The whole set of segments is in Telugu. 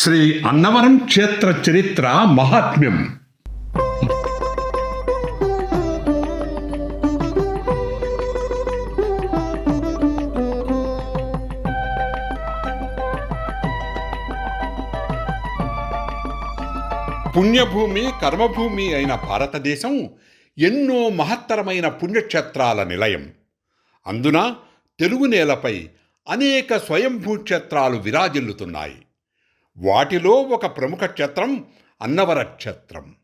శ్రీ అన్నవరం క్షేత్ర చరిత్ర మహాత్మ్యం. పుణ్యభూమి కర్మభూమి అయిన భారతదేశం ఎన్నో మహత్తరమైన పుణ్యక్షేత్రాల నిలయం. అందున తెలుగు నేలపై అనేక స్వయంభూ క్షేత్రాలు విరాజిల్లుతున్నాయి. వాటిలో ఒక ప్రముఖ క్షేత్రం అన్నవర క్షేత్రం.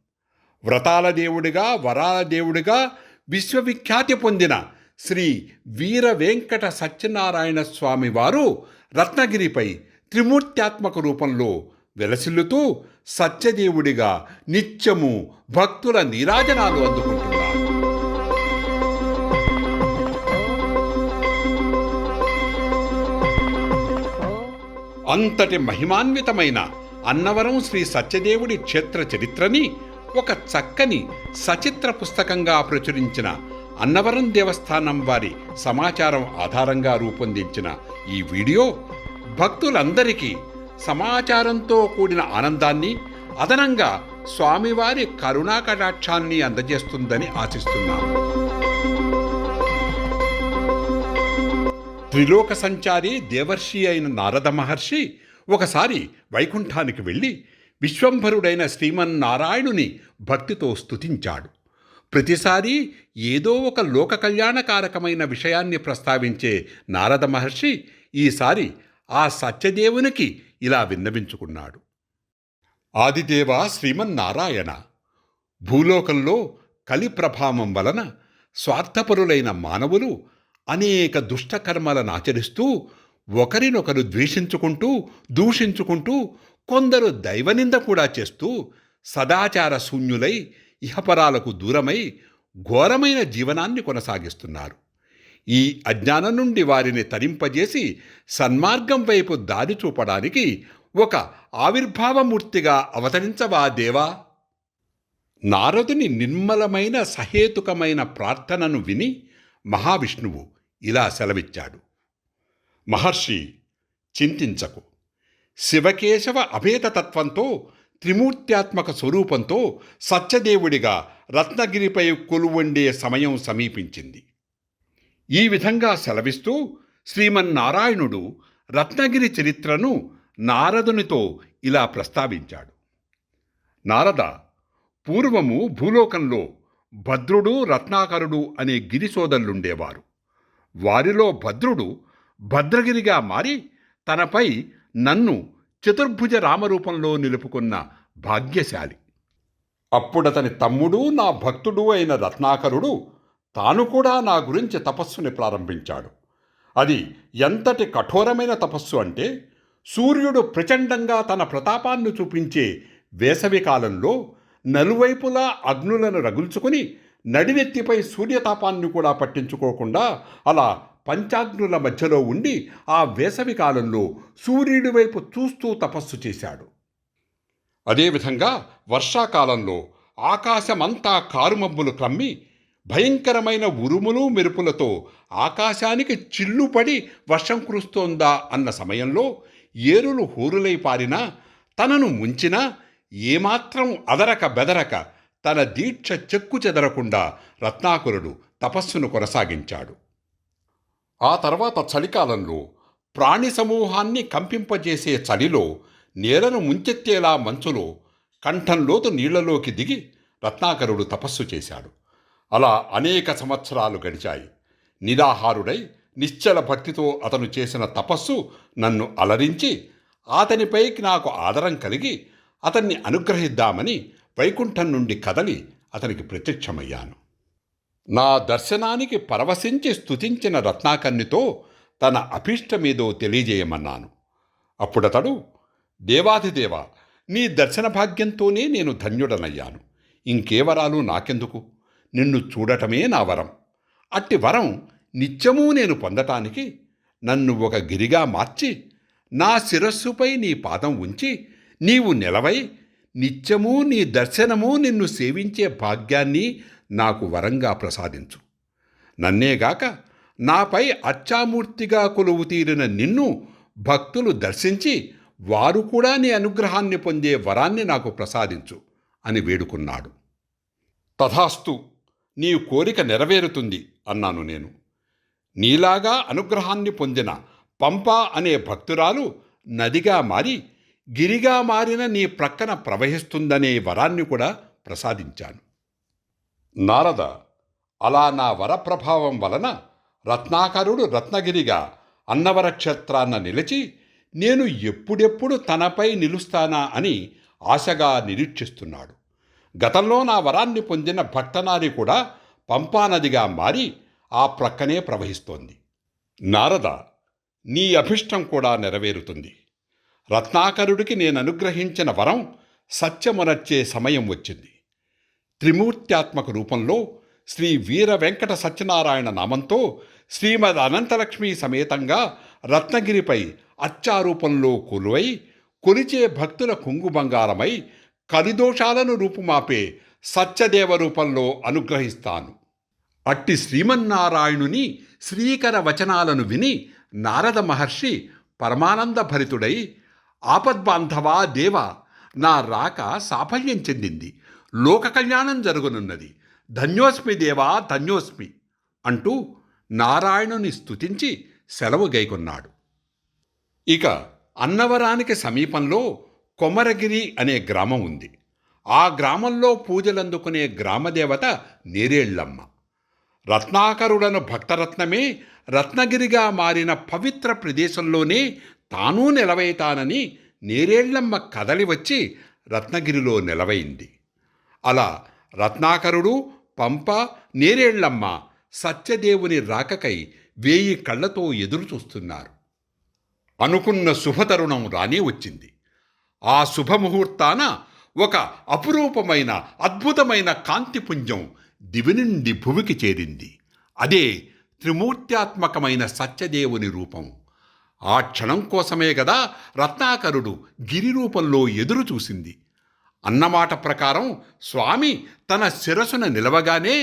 వ్రతాల దేవుడిగా, వరాల దేవుడిగా విశ్వవిఖ్యాతి పొందిన శ్రీ వీర వెంకట సత్యనారాయణ స్వామి వారు రత్నగిరిపై త్రిమూర్త్యాత్మక రూపంలో వెలసిల్లుతూ సత్యదేవుడిగా నిత్యము భక్తుల నీరాజనాలు అందుకుంటున్నారు. అంతటి మహిమాన్వితమైన అన్నవరం శ్రీ సత్యదేవుడి క్షేత్ర చరిత్రని ఒక చక్కని సచిత్ర పుస్తకంగా ప్రచురించిన అన్నవరం దేవస్థానం వారి సమాచారం ఆధారంగా రూపొందించిన ఈ వీడియో భక్తులందరికీ సమాచారంతో కూడిన ఆనందాన్ని, అదనంగా స్వామివారి కరుణాకటాక్షాన్ని అందజేస్తుందని ఆశిస్తున్నాను. త్రిలోక సంచారి దేవర్షి అయిన నారద మహర్షి ఒకసారి వైకుంఠానికి వెళ్ళి విశ్వంభరుడైన శ్రీమన్నారాయణుని భక్తితో స్తుతించాడు. ప్రతిసారి ఏదో ఒక లోక కళ్యాణకారకమైన విషయాన్ని ప్రస్తావించే నారద మహర్షి ఈసారి ఆ సత్యదేవునికి ఇలా విన్నవించుకున్నాడు. ఆదిదేవ శ్రీమన్నారాయణ, భూలోకంలో కలి ప్రభావం వలన స్వార్థపరులైన మానవులు అనేక దుష్టకర్మలను ఆచరిస్తూ ఒకరినొకరు ద్వేషించుకుంటూ దూషించుకుంటూ కొందరు దైవనింద కూడా చేస్తూ సదాచార శూన్యులై ఇహపరాలకు దూరమై ఘోరమైన జీవనాన్ని కొనసాగిస్తున్నారు. ఈ అజ్ఞానం నుండి వారిని తరింపజేసి సన్మార్గం వైపు దారి చూపడానికి ఒక ఆవిర్భావమూర్తిగా అవతరించవా దేవా? నారదుని నిర్మలమైన సహేతుకమైన ప్రార్థనను విని మహావిష్ణువు ఇలా సెలవిచ్చాడు. మహర్షి, చింతించకు. శివకేశవ అభేదతత్వంతో త్రిమూర్త్యాత్మక స్వరూపంతో సత్యదేవుడిగా రత్నగిరిపై కొలువండే సమయం సమీపించింది. ఈ విధంగా సెలవిస్తూ శ్రీమన్నారాయణుడు రత్నగిరి చరిత్రను నారదునితో ఇలా ప్రస్తావించాడు. నారద, పూర్వము భూలోకంలో భద్రుడు, రత్నాకరుడు అనే గిరిసోదరులుండేవారు. వారిలో భద్రుడు భద్రగిరిగా మారి తనపై నన్ను చతుర్భుజ రామరూపంలో నిలుపుకున్న భాగ్యశాలి. అప్పుడతని తమ్ముడు, నా భక్తుడు అయిన రత్నాకరుడు తాను కూడా నా గురించి తపస్సుని ప్రారంభించాడు. అది ఎంతటి కఠోరమైన తపస్సు అంటే, సూర్యుడు ప్రచండంగా తన ప్రతాపాన్ని చూపించే వేసవి కాలంలో నలువైపులా అగ్నులను రగుల్చుకుని నడినెత్తిపై సూర్యతాపాన్ని కూడా పట్టించుకోకుండా అలా పంచాగ్నుల మధ్యలో ఉండి ఆ వేసవి కాలంలో సూర్యుడి వైపు చూస్తూ తపస్సు చేశాడు. అదేవిధంగా వర్షాకాలంలో ఆకాశమంతా కారుమబ్బులు క్రమ్మి భయంకరమైన ఉరుములు మెరుపులతో ఆకాశానికి చిల్లుపడి వర్షం కురుస్తోందా అన్న సమయంలో ఏరులు హోరులై పారినా, తనను ముంచినా ఏమాత్రం అదరక బెదరక తన దీక్ష చెక్కు చెదరకుండా రత్నాకరుడు తపస్సును కొనసాగించాడు. ఆ తర్వాత చలికాలంలో ప్రాణి సమూహాన్ని కంపింపజేసే చలిలో నేలను ముంచెత్తేలా మంచులో కంఠంలోతు నీళ్లలోకి దిగి రత్నాకరుడు తపస్సు చేశాడు. అలా అనేక సంవత్సరాలు గడిచాయి. నిరాహారుడై నిశ్చల భక్తితో అతను చేసిన తపస్సు నన్ను అలరించి అతనిపైకి నాకు ఆదరం కలిగి అతన్ని అనుగ్రహిద్దామని వైకుంఠం నుండి కదలి అతనికి ప్రత్యక్షమయ్యాను. నా దర్శనానికి పరవశించి స్తుతించిన రత్నాకర్ణితో తన అభీష్టమేదో తెలియజేయమన్నాను. అప్పుడతడు, దేవాధిదేవ, నీ దర్శన భాగ్యంతోనే నేను ధన్యుడనయ్యాను. ఇంకే వరాలు నాకెందుకు? నిన్ను చూడటమే నా వరం. అట్టి వరం నిత్యమూ నేను పొందటానికి నన్ను ఒక గిరిగా మార్చి నా శిరస్సుపై నీ పాదం ఉంచి నీవు నిలవై నిత్యమూ నీ దర్శనము నిన్ను సేవించే భాగ్యాన్ని నాకు వరంగా ప్రసాదించు. నన్నేగాక నాపై అచ్చామూర్తిగా కొలువు తీరిన నిన్ను భక్తులు దర్శించి వారు కూడా నీ అనుగ్రహాన్ని పొందే వరాన్ని నాకు ప్రసాదించు అని వేడుకున్నాడు. తథాస్తు, నీ కోరిక నెరవేరుతుంది అన్నాను నేను. నీలాగా అనుగ్రహాన్ని పొందిన పంప అనే భక్తురాలు నదిగా మారి గిరిగా మారిన నీ ప్రక్కన ప్రవహిస్తుందనే వరాన్ని కూడా ప్రసాదించాను. నారద, అలా నా వరప్రభావం వలన రత్నాకరుడు రత్నగిరిగా అన్నవర క్షేత్రాన్న నిలిచి నేను ఎప్పుడెప్పుడు తనపై నిలుస్తానా అని ఆశగా నిరీక్షిస్తున్నాడు. గతంలో నా వరాన్ని పొందిన భక్తనారి కూడా పంపానదిగా మారి ఆ ప్రక్కనే ప్రవహిస్తోంది. నారద, నీ అభిష్టం కూడా నెరవేరుతుంది. రత్నాకరుడికి నేను అనుగ్రహించిన వరం సత్యమునర్చే సమయం వచ్చింది. త్రిమూర్త్యాత్మక రూపంలో శ్రీ వీర వెంకట సత్యనారాయణ నామంతో శ్రీమద్ అనంతలక్ష్మి సమేతంగా రత్నగిరిపై అచ్చారూపంలో కొలువై కొలిచే భక్తుల కొంగు బంగారమై కలిదోషాలను రూపుమాపే సత్యదేవ రూపంలో అనుగ్రహిస్తాను. అట్టి శ్రీమన్నారాయణుని శ్రీకర వచనాలను విని నారద మహర్షి పరమానంద భరితుడై, ఆపద్బాంధవా దేవ, నా రాక సాఫల్యం చెందింది, లోక కళ్యాణం జరుగునున్నది, ధన్యోస్మి దేవా ధన్యోస్మి అంటూ నారాయణుని స్తుతించి సెలవు గైకొన్నాడు. ఇక అన్నవరానికి సమీపంలో కొమరగిరి అనే గ్రామం ఉంది. ఆ గ్రామంలో పూజలందుకునే గ్రామదేవత నేరేళ్లమ్మ. రత్నాకరుడను భక్తరత్నమే రత్నగిరిగా మారిన పవిత్ర ప్రదేశంలోనే తానూ నిలవైతానని నేరేళ్లమ్మ కదలి వచ్చి రత్నగిరిలో నిలవైంది. అలా రత్నాకరుడు, పంప, నేరేళ్లమ్మ సత్యదేవుని రాకకై 1000 కళ్లతో ఎదురుచూస్తున్నారు. అనుకున్న శుభతరుణం రానే వచ్చింది. ఆ శుభముహూర్తాన ఒక అపురూపమైన అద్భుతమైన కాంతిపుంజం దివి నుండి భువికి చేరింది. అదే త్రిమూర్త్యాత్మకమైన సత్యదేవుని రూపం. ఆ క్షణం కోసమే గదా రత్నాకరుడు గిరి రూపంలో ఎదురు చూసింది. అన్నమాట ప్రకారం స్వామి తన శిరసున నిలవగానే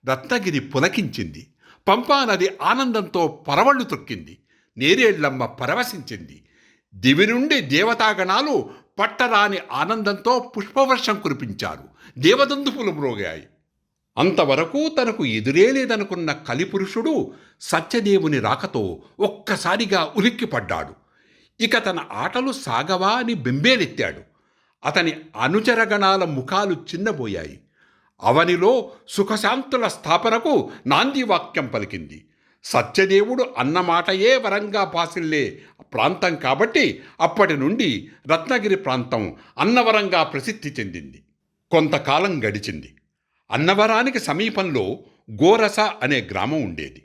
రత్నగిరి పులకించింది. పంపానది ఆనందంతో పరవళ్లు తొక్కింది. నేరేళ్లమ్మ పరవశించింది. దివి నుండి దేవతాగణాలు పట్టరాని ఆనందంతో పుష్పవర్షం కురిపించారు. దేవదందుపులు మ్రోగాయి. అంతవరకు తనకు ఎదురే లేదనుకున్న కలిపురుషుడు సత్యదేవుని రాకతో ఒక్కసారిగా ఉలిక్కిపడ్డాడు. ఇక తన ఆటలు సాగవా అని బెంబేలెత్తాడు. అతని అనుచరగణాల ముఖాలు చిన్నబోయాయి. అవనిలో సుఖశాంతుల స్థాపనకు నాందివాక్యం పలికింది. సత్యదేవుడు అన్నమాటయే వరంగా పాసిల్లే ప్రాంతం కాబట్టి అప్పటి నుండి రత్నగిరి ప్రాంతం అన్నవరంగా ప్రసిద్ధి చెందింది. కొంతకాలం గడిచింది. అన్నవరానికి సమీపంలో గోరస అనే గ్రామం ఉండేది.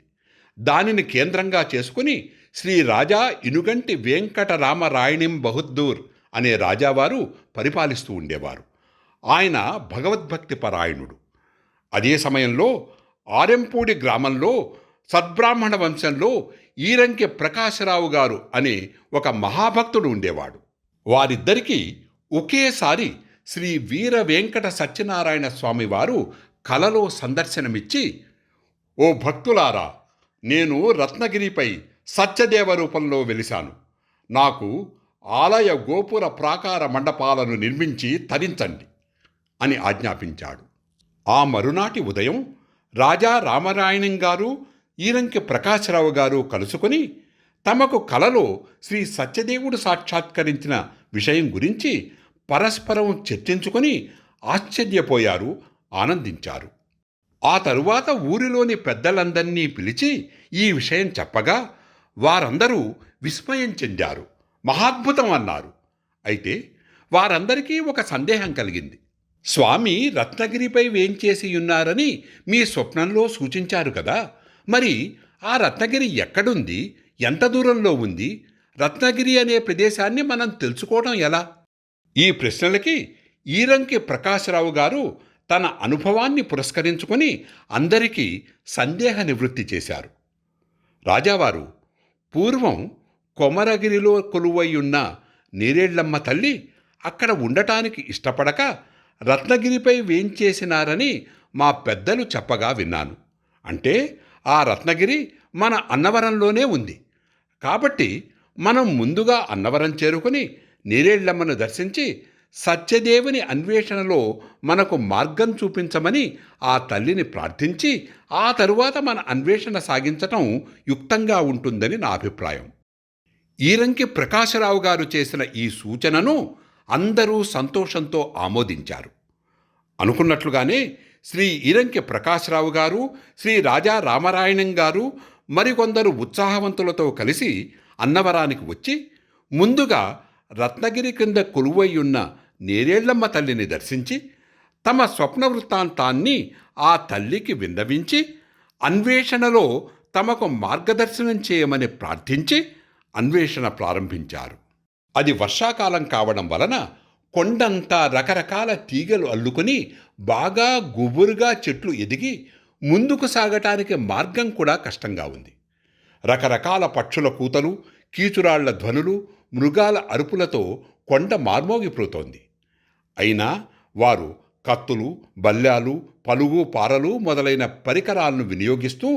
దానిని కేంద్రంగా చేసుకుని శ్రీ రాజా ఇనుగంటి వెంకటరామరాయణిం బహుద్దూర్ అనే రాజావారు పరిపాలిస్తూ ఉండేవారు. ఆయన భగవద్భక్తి పరాయణుడు. అదే సమయంలో ఆరెంపూడి గ్రామంలో సద్బ్రాహ్మణ వంశంలో ఈరంకె ప్రకాశరావు గారు అనే ఒక మహాభక్తుడు ఉండేవాడు. వారిద్దరికీ ఒకేసారి శ్రీ వీర వెంకట సత్యనారాయణ స్వామి వారు కలలో సందర్శనమిచ్చి, ఓ భక్తులారా, నేను రత్నగిరిపై సత్యదేవ రూపంలో వెలిశాను. నాకు ఆలయ గోపుర ప్రాకార మండపాలను నిర్మించి తరించండి అని ఆజ్ఞాపించాడు. ఆ మరునాటి ఉదయం రాజా రామరాయణం గారు ఈరంకి ప్రకాశరావు గారు కలుసుకొని తమకు కలలో శ్రీ సత్యదేవుడు సాక్షాత్కరించిన విషయం గురించి పరస్పరం చర్చించుకొని ఆశ్చర్యపోయారు, ఆనందించారు. ఆ తరువాత ఊరిలోని పెద్దలందరినీ పిలిచి ఈ విషయం చెప్పగా వారందరూ విస్మయం చెందారు, మహాద్భుతం అన్నారు. అయితే వారందరికీ ఒక సందేహం కలిగింది. స్వామి రత్నగిరిపై వేంచేసి ఉన్నారని మీ స్వప్నంలో సూచించారు కదా, మరి ఆ రత్నగిరి ఎక్కడుంది, ఎంత దూరంలో ఉంది, రత్నగిరి అనే ప్రదేశాన్ని మనం తెలుసుకోవడం ఎలా? ఈ ప్రశ్నలకి ఈరంకి ప్రకాశరావు గారు తన అనుభవాన్ని పురస్కరించుకొని అందరికీ సందేహ నివృత్తి చేశారు. రాజావారు, పూర్వం కొమరగిరిలో కొలువయ్యున్న నేరేళ్లమ్మ తల్లి అక్కడ ఉండటానికి ఇష్టపడక రత్నగిరిపై వేంచేసినారని మా పెద్దలు చెప్పగా విన్నాను. అంటే ఆ రత్నగిరి మన అన్నవరంలోనే ఉంది. కాబట్టి మనం ముందుగా అన్నవరం చేరుకుని నేరేళ్లమ్మను దర్శించి సత్యదేవుని అన్వేషణలో మనకు మార్గం చూపించమని ఆ తల్లిని ప్రార్థించి ఆ తరువాత మన అన్వేషణ సాగించటం యుక్తంగా ఉంటుందని నా అభిప్రాయం. ఈరంకి ప్రకాశరావు గారు చేసిన ఈ సూచనను అందరూ సంతోషంతో ఆమోదించారు. అనుకున్నట్లుగానే శ్రీ ఈరంకి ప్రకాశరావు గారు, శ్రీ రాజా రామరాయణం గారు మరికొందరు ఉత్సాహవంతులతో కలిసి అన్నవరానికి వచ్చి ముందుగా రత్నగిరి క్రింద కొలువయ్యున్న నేరేళ్లమ్మ తల్లిని దర్శించి తమ స్వప్న వృత్తాంతాన్ని ఆ తల్లికి విన్నవించి అన్వేషణలో తమకు మార్గదర్శనం చేయమని ప్రార్థించి అన్వేషణ ప్రారంభించారు. అది వర్షాకాలం కావడం వలన కొండంతా రకరకాల తీగలు అల్లుకొని బాగా గుబురుగా చెట్లు ఎదిగి ముందుకు సాగటానికి మార్గం కూడా కష్టంగా ఉంది. రకరకాల పక్షుల కూతలు, కీచురాళ్ల ధ్వనులు, మృగాల అరుపులతో కొండ మార్మోగిపోతోంది. అయినా వారు కత్తులు, బల్లాలు, పలుగు, పారలు మొదలైన పరికరాలను వినియోగిస్తూ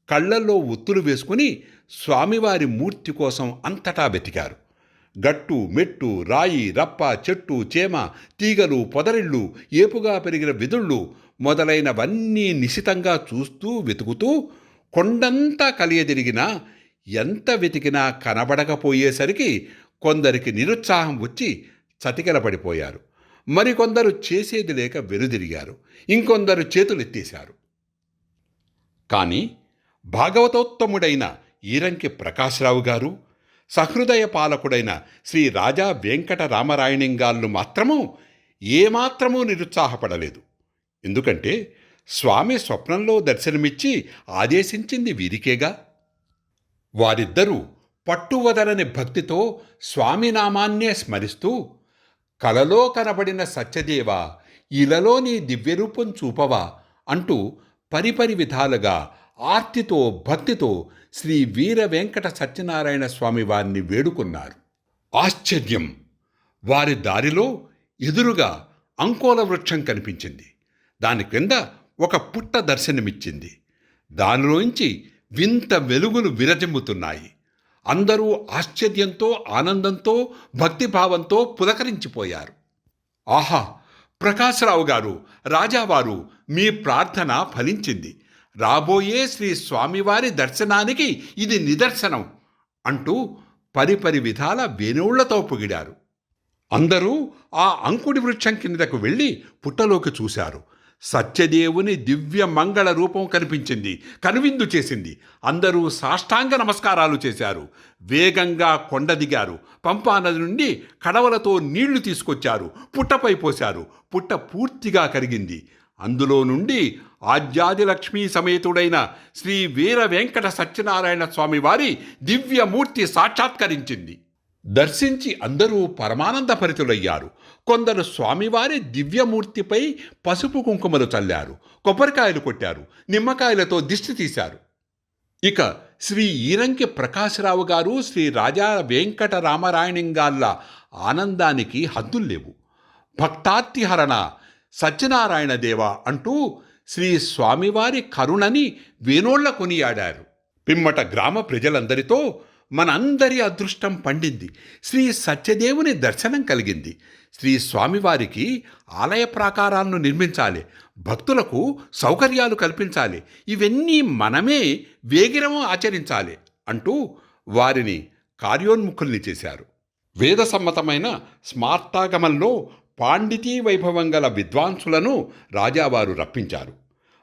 కళ్లల్లో ఒత్తులు వేసుకుని స్వామివారి మూర్తి కోసం అంతటా వెతికారు. గట్టు, మెట్టు, రాయి, రప్ప, చెట్టు, చేమ, తీగలు, పొదరిళ్ళు, ఏపుగా పెరిగిన వెదుళ్ళు మొదలైనవన్నీ నిశితంగా చూస్తూ వెతుకుతూ కొండంతా కలియదిరిగినా ఎంత వెతికినా కనబడకపోయేసరికి కొందరికి నిరుత్సాహం వచ్చి చతికిలపడిపోయారు. మరికొందరు చేసేది లేక వెనుదిరిగారు. ఇంకొందరు చేతులెత్తేశారు. కానీ భాగవతోత్తముడైన ఈరంకి ప్రకాశరావు గారు, సహృదయ పాలకుడైన శ్రీ రాజా వెంకట రామరాయణింగాళ్ళు మాత్రము ఏమాత్రమూ నిరుత్సాహపడలేదు. ఎందుకంటే స్వామి స్వప్నంలో దర్శనమిచ్చి ఆదేశించింది వీరికేగా. వారిద్దరూ పట్టువదలని భక్తితో స్వామినామాన్నే స్మరిస్తూ కలలో కనబడిన సత్యదేవా, ఇలలో నీ దివ్యరూపం చూపవా అంటూ పరిపరి విధాలుగా ఆర్తితో భక్తితో శ్రీ వీర వెంకట సత్యనారాయణ స్వామి వారిని వేడుకున్నారు. ఆశ్చర్యం! వారి దారిలో ఎదురుగా అంకోల వృక్షం కనిపించింది. దాని క్రింద ఒక పుట్ట దర్శనమిచ్చింది. దానిలోంచి వింత వెలుగులు విరజిమ్ముతున్నాయి. అందరూ ఆశ్చర్యంతో, ఆనందంతో, భక్తిభావంతో పులకరించిపోయారు. ఆహా! ప్రకాశరావు గారు, రాజావారు, మీ ప్రార్థన ఫలించింది. రాబోయే శ్రీ స్వామివారి దర్శనానికి ఇది నిదర్శనం అంటూ పరిపరి విధాల వేణుళ్లతో పొగిడారు. అందరూ ఆ అంకుడి వృక్షం కిందకు వెళ్ళి పుట్టలోకి చూశారు. సత్యదేవుని దివ్య మంగళ రూపం కనిపించింది, కనువిందు చేసింది. అందరూ సాష్టాంగ నమస్కారాలు చేశారు. వేగంగా కొండ దిగారు. పంపానది నుండి కడవలతో నీళ్లు తీసుకొచ్చారు. పుట్టపై పోశారు. పుట్ట పూర్తిగా కరిగింది. అందులో నుండి ఆద్యాదిలక్ష్మీ సమేతుడైన శ్రీ వీర వెంకట సత్యనారాయణ స్వామి వారి దివ్యమూర్తి సాక్షాత్కరించింది. దర్శించి అందరూ పరమానందభరితులయ్యారు. కొందరు స్వామివారి దివ్యమూర్తిపై పసుపు కుంకుమలు చల్లారు, కొబ్బరికాయలు కొట్టారు, నిమ్మకాయలతో దిష్టి తీశారు. ఇక శ్రీ ఈరంకి ప్రకాశరావు గారు, శ్రీ రాజా వెంకట రామరాయణింగాళ్ళ ఆనందానికి హద్దుల్లేవు. భక్తార్తిహరణ సత్యనారాయణ దేవ అంటూ శ్రీ స్వామివారి కరుణని వేనోళ్ల కొనియాడారు. పిమ్మట గ్రామ ప్రజలందరితో మనందరి అదృష్టం పండింది. శ్రీ సత్యదేవుని దర్శనం కలిగింది. శ్రీ స్వామివారికి ఆలయ ప్రాకారాలను నిర్మించాలి, భక్తులకు సౌకర్యాలు కల్పించాలి, ఇవన్నీ మనమే వేగిరము ఆచరించాలి అంటూ వారిని కార్యోన్ముఖుల్ని చేశారు. వేదసమ్మతమైన స్మార్తాగమంలో పాండితీ వైభవం గల విద్వాంసులను రాజావారు రప్పించారు.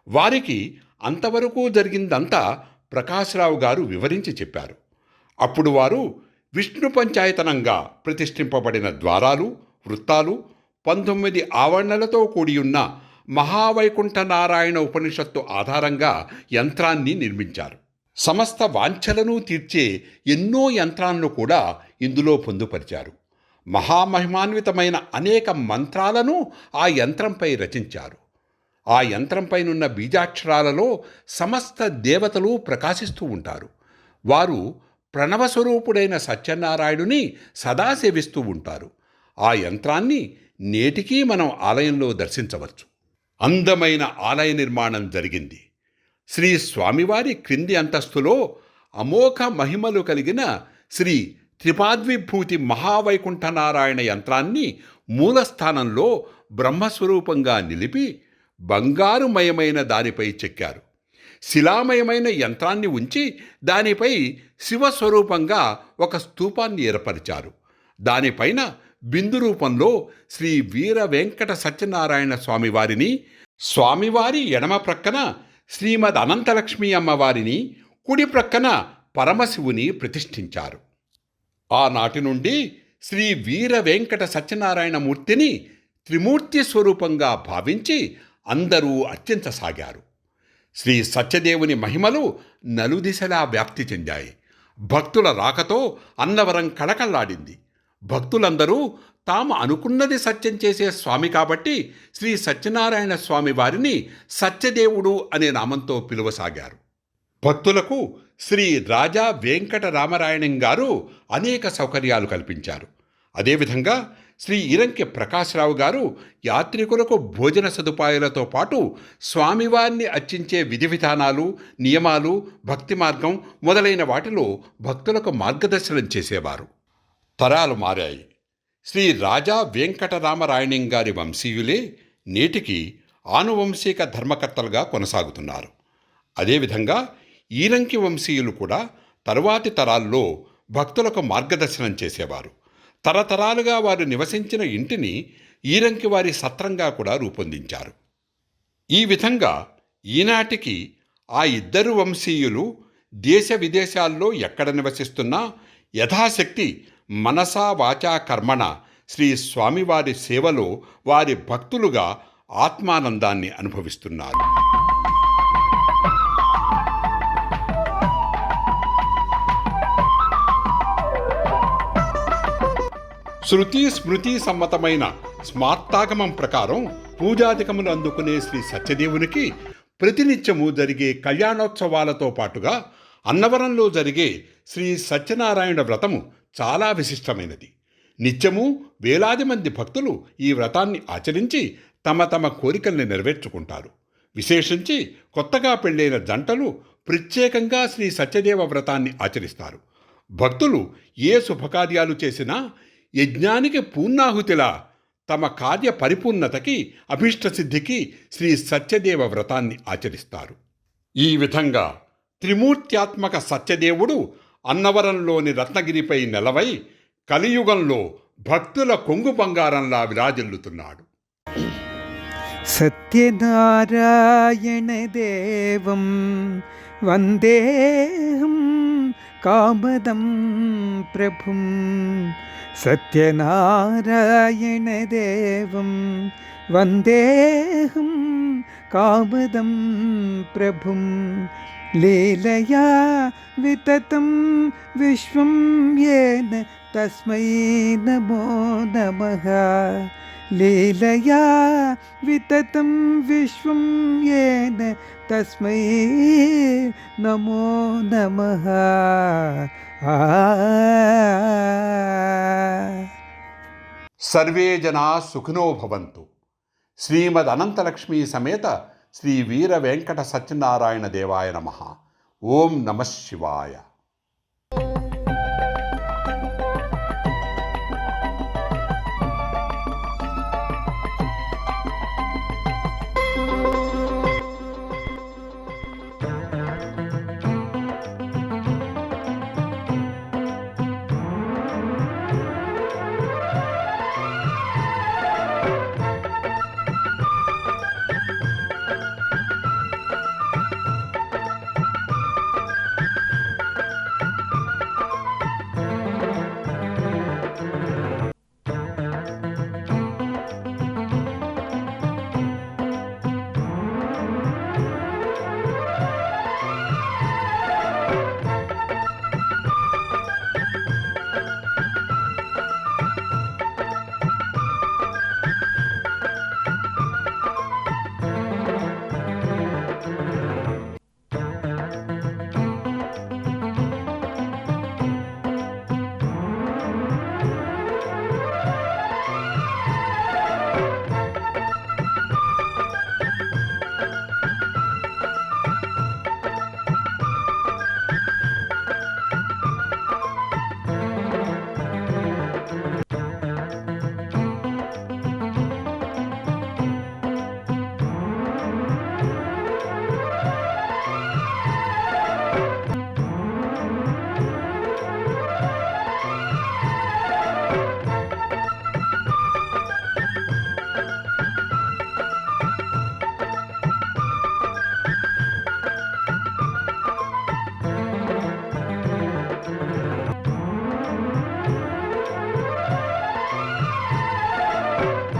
వారికి అంతవరకు జరిగిందంతా ప్రకాశరావు గారు వివరించి చెప్పారు. అప్పుడు వారు విష్ణు పంచాయతనంగా ప్రతిష్ఠింపబడిన ద్వారాలు, వృత్తాలు, 19 ఆవరణలతో కూడియున్న మహావైకుంఠ నారాయణ ఉపనిషత్తు ఆధారంగా యంత్రాన్ని నిర్మించారు. సమస్త వాంఛలను తీర్చే ఎన్నో యంత్రాలను కూడా ఇందులో పొందుపరిచారు. మహామహిమాన్వితమైన అనేక మంత్రాలను ఆ యంత్రంపై రచించారు. ఆ యంత్రంపైనున్న బీజాక్షరాలలో సమస్త దేవతలు ప్రకాశిస్తూ ఉంటారు. వారు ప్రణవస్వరూపుడైన సత్యనారాయణుని సదా సేవిస్తూ ఉంటారు. ఆ యంత్రాన్ని నేటికీ మనం ఆలయంలో దర్శించవచ్చు. అందమైన ఆలయ నిర్మాణం జరిగింది. శ్రీ స్వామివారి క్రింది అంతస్తులో అమోఘ మహిమలు కలిగిన శ్రీ త్రిపాద్విభూతి మహావైకుంఠనారాయణ యంత్రాన్ని మూలస్థానంలో బ్రహ్మస్వరూపంగా నిలిపి బంగారుమయమైన దానిపై చెక్కారు. శిలామయమైన యంత్రాన్ని ఉంచి దానిపై శివస్వరూపంగా ఒక స్తూపాన్ని ఏర్పరిచారు. దానిపైన బిందు రూపంలో శ్రీ వీర వెంకట సత్యనారాయణ స్వామివారిని, స్వామివారి ఎడమ ప్రక్కన శ్రీమద్ అనంతలక్ష్మి అమ్మవారిని, కుడి ప్రక్కన పరమశివుని ప్రతిష్ఠించారు. ఆనాటి నుండి శ్రీ వీర వెంకట సత్యనారాయణ మూర్తిని త్రిమూర్తి స్వరూపంగా భావించి అందరూ అర్చించసాగారు. శ్రీ సత్యదేవుని మహిమలు నలుదిశలా వ్యాప్తి చెందాయి. భక్తుల రాకతో అన్నవరం కళకళలాడింది. భక్తులందరూ తాము అనుకున్నది సత్యం చేసే స్వామి కాబట్టి శ్రీ సత్యనారాయణ స్వామి వారిని సత్యదేవుడు అనే నామంతో పిలువసాగారు. భక్తులకు శ్రీ రాజా వెంకట రామరాయణం గారు అనేక సౌకర్యాలు కల్పించారు. అదేవిధంగా శ్రీ ఇరంకి ప్రకాశరావు గారు యాత్రికులకు భోజన సదుపాయాలతో పాటు స్వామివారిని అర్చించే విధి విధానాలు, నియమాలు, భక్తి మార్గం మొదలైన వాటిలో భక్తులకు మార్గదర్శనం చేసేవారు. తరాలు మారాయి. శ్రీ రాజా వెంకటరామరాయణం గారి వంశీయులే నేటికి ఆనువంశిక ధర్మకర్తలుగా కొనసాగుతున్నారు. అదేవిధంగా ఈరంకి వంశీయులు కూడా తరువాతి తరాల్లో భక్తులకు మార్గదర్శనం చేసేవారు. తరతరాలుగా వారు నివసించిన ఇంటిని ఈరంకి వారి సత్రంగా కూడా రూపొందించారు. ఈ విధంగా ఈనాటికి ఆ ఇద్దరు వంశీయులు దేశ విదేశాల్లో ఎక్కడ నివసిస్తున్నా యథాశక్తి మనసా వాచా కర్మణ శ్రీ స్వామివారి సేవలో వారి భక్తులుగా ఆత్మానందాన్ని అనుభవిస్తున్నారు. శృతి స్మృతి సమ్మతమైన స్మార్తాగమం ప్రకారం పూజాధికములు అందుకునే శ్రీ సత్యదేవునికి ప్రతినిత్యము జరిగే కళ్యాణోత్సవాలతో పాటుగా అన్నవరంలో జరిగే శ్రీ సత్యనారాయణ వ్రతము చాలా విశిష్టమైనది. నిత్యము వేలాది మంది భక్తులు ఈ వ్రతాన్ని ఆచరించి తమ తమ కోరికల్ని నెరవేర్చుకుంటారు. విశేషించి కొత్తగా పెళ్ళైన జంటలు ప్రత్యేకంగా శ్రీ సత్యదేవ వ్రతాన్ని ఆచరిస్తారు. భక్తులు ఏ శుభకార్యాలు చేసినా యజ్ఞానికి పూర్ణాహుతిలా తమ కార్య పరిపూర్ణతకి, అభీష్టసిద్ధికి శ్రీ సత్యదేవ వ్రతాన్ని ఆచరిస్తారు. ఈ విధంగా త్రిమూర్త్యాత్మక సత్యదేవుడు అన్నవరంలోని రత్నగిరిపై నెలవై కలియుగంలో భక్తుల కొంగు బంగారంలా విరాజిల్లుతున్నాడు. సత్యనారాయణ దేవం వందేహం కామదం ప్రభుం. సత్యనారాయణ దేవం వందేహం కామదం ప్రభుం. లీలయా వితతం విశ్వం యేన తస్మై నమో నమః. లీలయా వితతం విశ్వం యేన తస్మై నమో నమః. సర్వే జనా సుఖినో భవంతు. శ్రీమద్ అనంతలక్ష్మీ సమేత శ్రీ వీర వెంకట సత్యనారాయణ దేవాయ నమః. ఓం నమః శివాయ.